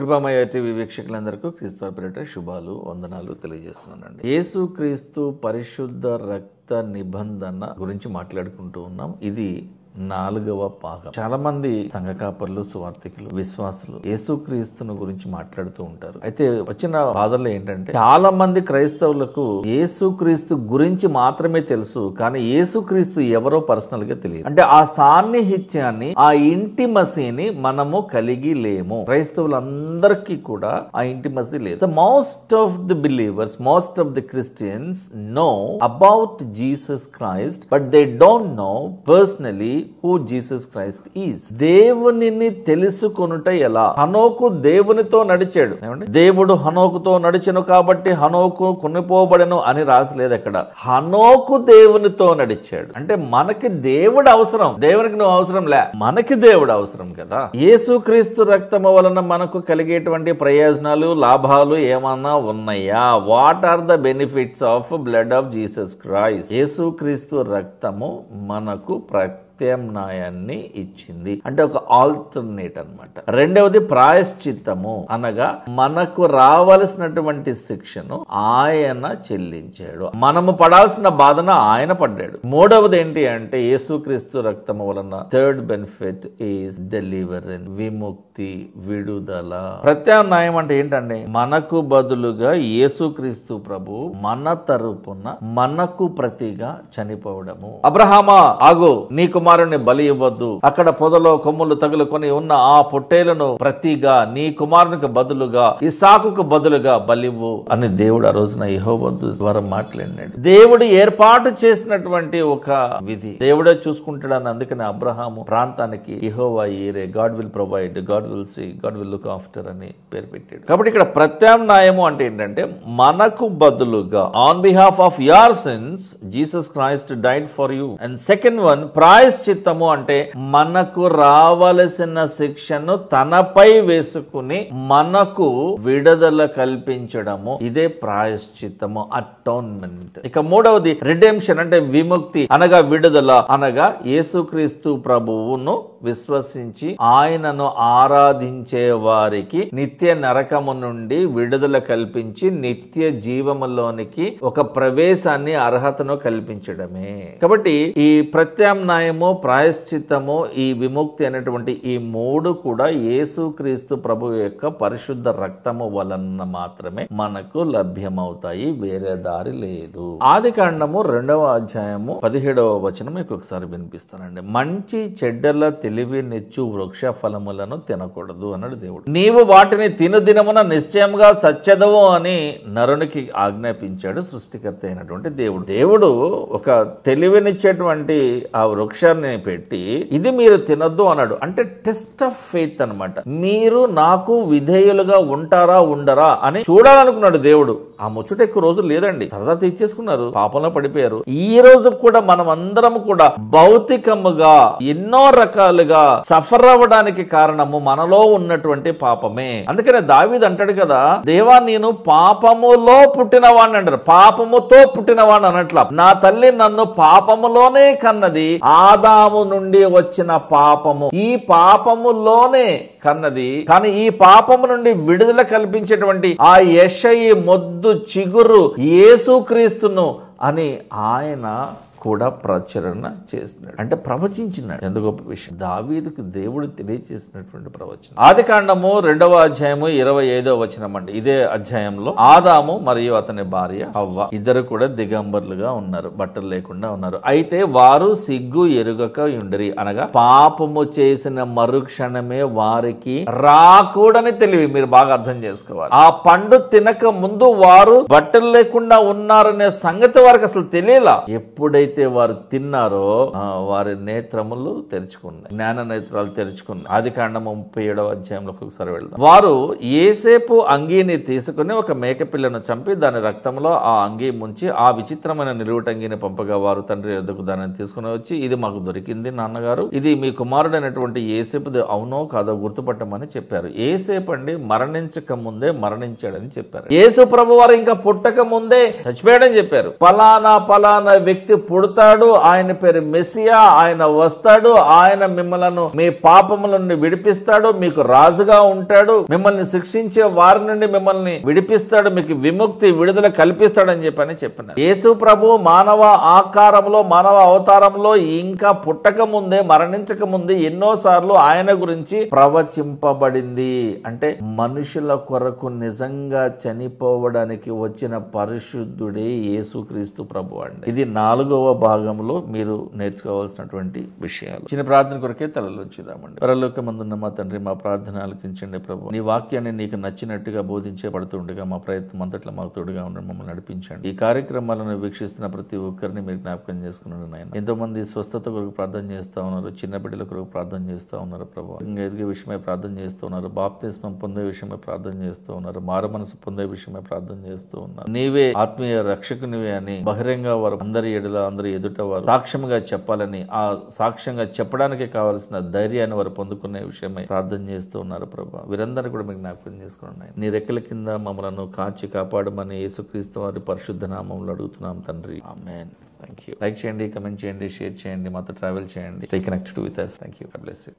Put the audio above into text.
కృపామయ TV వీక్షకులందరికీ క్రీస్తు పేరిట శుభాలు వందనాలు తెలియజేస్తున్నానండి. యేసు క్రీస్తు పరిశుద్ధ రక్త నిబంధన గురించి మాట్లాడుకుంటూ ఉన్నాం. ఇది 4వ భాగం. చాలా మంది సంఘ కాపరులు, సువార్థికులు, విశ్వాసులు యేసుక్రీస్తును గురించి మాట్లాడుతూ ఉంటారు. అయితే వచ్చిన బాధలు ఏంటంటే చాలా మంది క్రైస్తవులకు యేసుక్రీస్తు గురించి మాత్రమే తెలుసు, కానీ యేసుక్రీస్తు ఎవరో పర్సనల్ గా తెలియదు. అంటే ఆ సాన్నిహిత్యాన్ని, ఆ ఇంటిమసీని మనము కలిగి లేము. క్రైస్తవులందరికీ కూడా ఆ ఇంటిమసీ లేదు. Most of the believers, most of the Christians know about Jesus Christ, but they don't know personally who Jesus Christ is. దేవునిని తెలుసుకొనుట ఎలా? హనోకు దేవునితో నడిచాడు. దేవుడు హనోకుతో నడిచెను కాబట్టి హనోకు కొనిపోబడెను అని రాసలేదు అక్కడ. హనోకు దేవునితో నడిచాడు. అంటే మనకి దేవుడు అవసరం, దేవునికి నువ్వు అవసరం లే, మనకి దేవుడు అవసరం కదా. యేసుక్రీస్తు రక్తము వలన మనకు కలిగేటువంటి ప్రయోజనాలు, లాభాలు ఏమన్నా ఉన్నాయా? What are the benefits of blood of Jesus Christ? యేసుక్రీస్తు రక్తము మనకు ప్రత్యామ్నాయాన్ని ఇచ్చింది, అంటే ఒక ఆల్టర్నేట్ అన్నమాట. రెండవది ప్రాయశ్చిత్తము, అనగా మనకు రావలసినటువంటి శిక్షను ఆయన చెల్లించాడు, మనము పడాల్సిన బాధన ఆయన పడ్డాడు. మూడవది ఏంటి అంటే యేసుక్రీస్తు రక్తము వలన థర్డ్ బెనిఫిట్ ఈజ్ డెలివరెన్స్, విముక్తి, విడుదల. ప్రత్యామ్నాయం అంటే ఏంటంటే మనకు బదులుగా యేసుక్రీస్తు ప్రభు మన తరపున మనకు ప్రతిగా చనిపోవడము. అబ్రహామా ఆగు, నీ కుమారుని బలి ఇవ్వద్దు, అక్కడ పొదలో కొమ్ములు తగులుకొని ఉన్న ఆ పొట్టేలను ప్రతిగా నీ కుమారునికి బదులుగా, ఇస్సాకుకు బదులుగా బలివ్వు అని దేవుడు ఆ రోజున యెహోవా ద్వారా మాట్లాడినాడు. దేవుడు ఏర్పాటు చేసినటువంటి ఒక విధి దేవుడే చూసుకుంటాడని, అందుకని అబ్రహాము ప్రాంతానికి Jehovah Jireh, God will provide, God will see, God will look after అని పేరు పెట్టాడు. కాబట్టి ఇక్కడ ప్రత్యామ్నాయము అంటే ఏంటంటే మనకు బదులుగా, on behalf of your sins Jesus Christ died for you. And second one ప్రాయశ్చిత్తము, అంటే మనకు రావలసిన శిక్షను తనపై వేసుకుని మనకు విడుదల కల్పించడము, ఇదే ప్రాయశ్చిత్తము, అటోన్మెంట్. ఇక మూడవది రిడెంప్షన్, అంటే విముక్తి అనగా విడుదల, అనగా యేసుక్రీస్తు ప్రభువును విశ్వసించి ఆయనను ఆరాధించే వారికి నిత్య నరకము నుండి విడుదల కల్పించి నిత్య జీవములోనికి ఒక ప్రవేశాన్ని, అర్హతను కల్పించడమే. కాబట్టి ఈ ప్రత్యామ్నాయము, ప్రాయశ్చిత్తము, ఈ విముక్తి అనేటువంటి ఈ మూడు కూడా యేసుక్రీస్తు ప్రభు యొక్క పరిశుద్ధ రక్తము వలన మాత్రమే మనకు లభ్యమవుతాయి, వేరే దారి లేదు. ఆదికాండము 2వ అధ్యాయము 17వ వచనం మీకు ఒకసారి వినిపిస్తానండి. మంచి చెడ్డల తెలివినిచ్చు వృక్ష ఫలములను తినకూడదు అన్నాడు దేవుడు. నీవు వాటిని తిను దినమున నిశ్చయంగా సత్యదవు అని నరునికి ఆజ్ఞాపించాడు సృష్టికర్త అయినటువంటి దేవుడు. దేవుడు ఒక తెలివినిచ్చేటువంటి ఆ వృక్షాన్ని పెట్టి ఇది మీరు తినొద్దు అన్నాడు. అంటే టెస్ట్ ఆఫ్ ఫెయిత్ అన్నమాట. మీరు నాకు విధేయులుగా ఉంటారా ఉండరా అని చూడాలనుకున్నాడు దేవుడు. ఆ ముచ్చట ఎక్కువ రోజులు లేదండి, సరదా తీర్చేసుకున్నారు, పాపంలో పడిపోయారు. ఈ రోజు కూడా మనం అందరం కూడా భౌతికముగా ఎన్నో రకాలుగా సఫర్ అవ్వడానికి కారణము మనలో ఉన్నటువంటి పాపమే. అందుకనే దావీదు అంటాడు కదా, దేవా నేను పాపములో పుట్టినవాడిని అంటారు, పాపముతో పుట్టినవాడిని అనట్లా. నా తల్లి నన్ను పాపములోనే కన్నది, ఆదాము నుండి వచ్చిన పాపము ఈ పాపములోనే కన్నది. కానీ ఈ పాపము నుండి విడుదల కల్పించేటువంటి ఆ యెషయి మొద్దు చిగురు యేసుక్రీస్తును అని ఆయన కూడా ప్రచురణ చేస్తున్నాడు, అంటే ప్రవచించినాడు. ఎంత గొప్ప విషయం! దావీదుకు దేవుడు తెలియజేసినటువంటి ప్రవచనం. ఆదికాండము 2వ అధ్యాయము 25వ వచనం అండి. ఇదే అధ్యాయంలో ఆదాము మరియు అతని భార్య హవ్వ ఇద్దరు కూడా దిగంబర్లుగా ఉన్నారు, బట్టలు లేకుండా ఉన్నారు. అయితే వారు సిగ్గు ఎరుగక ఉండిరి, అనగా పాపము చేసిన మరుక్షణమే వారికి రాకూడని తెలివి. మీరు బాగా అర్థం చేసుకోవాలి. ఆ పండు తినక ముందు వారు బట్టలు లేకుండా ఉన్నారనే సంగతి వారికి అసలు తెలియలా. ఎప్పుడైతే వారు తిన్నారో వారి నేత్రములు తెరుచుకున్నాయి, జ్ఞాన నేత్రాలు తెరుచుకున్నాయి. ఆదికాండము 37వ అధ్యాయంలోకి ఒకసారి వెళ్దాం. వారు యేసేపు అంగీని తీసుకుని ఒక మేకపిల్లను చంపి దాని రక్తంలో ఆ అంగీ ముంచి ఆ విచిత్రమైన నిలువుటంగిని పంపగా వారు తండ్రి ఎదుగు దానిని తీసుకుని వచ్చి, ఇది మాకు దొరికింది నాన్నగారు, ఇది మీ కుమారుడైనటువంటి యేసేపుది అవునో కాదో గుర్తుపట్టమని చెప్పారు. యేసేపు అండి మరణించక ముందే మరణించాడని చెప్పారు. యేసు ప్రభు వారు ఇంకా పుట్టక ముందే చచ్చిపోయాడని చెప్పారు. పలానా పలానా వ్యక్తి పుడతాడు, ఆయన పేరు మెస్సియా, ఆయన వస్తాడు, ఆయన మిమ్మలను మీ పాపముల నుండి విడిపిస్తాడు, మీకు రాజుగా ఉంటాడు, మిమ్మల్ని శిక్షించే వారి నుండి మిమ్మల్ని విడిపిస్తాడు, మీకు విముక్తి విడుదల కల్పిస్తాడని చెప్పిన యేసు ప్రభు మానవ ఆకారంలో మానవ అవతారంలో ఇంకా పుట్టక ముందే మరణించక ముందే ఎన్నోసార్లు ఆయన గురించి ప్రవచింపబడింది. అంటే మనుషుల కొరకు నిజంగా చనిపోవడానికి వచ్చిన పరిశుద్ధుడే యేసుక్రీస్తు ప్రభు అండి. ఇది 4వ భాగంలో మీరు నేర్చుకోవాల్సినటువంటి విషయాలు. చిన్న ప్రార్థన కొరకే తలలోంచుదామండి. పరలోకమందున్న మా తండ్రి, మా ప్రార్థన ఆలకించండి ప్రభు. నీ వాక్యాన్ని నీకు నచ్చినట్టుగా బోధించబడుతుండగా మా ప్రయత్నం అంతట్లో మాకు తోడుగా ఉండి మమ్మల్ని నడిపించండి. ఈ కార్యక్రమాలను వీక్షిస్తున్న ప్రతి ఒక్కరిని మీరు జ్ఞాపకం చేసుకున్నాడు నాయన. ఎంతో మంది స్వస్థత కొరకు ప్రార్థన చేస్తా ఉన్నారు, చిన్న బిడ్డల కొరకు ప్రార్థన చేస్తా ఉన్నారు ప్రభు. ఇంకా ఎదిగే విషయమై ప్రార్థన చేస్తూ ఉన్నారు, బాప్తిస్మం పొందే విషయమై ప్రార్థన చేస్తూ ఉన్నారు, మారు మనసు పొందే విషయమై ప్రార్థన చేస్తూ ఉన్నారు. నీవే ఆత్మీయ రక్షకునివే అని బహిరంగ వారు అందరి ఎదుట వారు సాక్ష్యంగా చెప్పాలని, ఆ సాక్ష్యంగా చెప్పడానికి కావాల్సిన ధైర్యాన్ని వారు పొందుకునే విషయమై ప్రార్థన చేస్తూ ఉన్నారు ప్రభు. వీరందరూ కూడా మీకు జ్ఞాపకం చేసుకున్నాయి. నీ రెక్కల కింద మమ్మలను కాచి కాపాడమని యేసుక్రీస్తు వారి పరిశుద్ధ నామములో అడుగుతున్నాం తండ్రి. ఆమేన్. Thank you. లైక్ చేయండి, కమెంట్ చేయండి, షేర్ చేయండి, మాతో ట్రావెల్ చేయండి. Stay connected with us. Thank you. God bless you.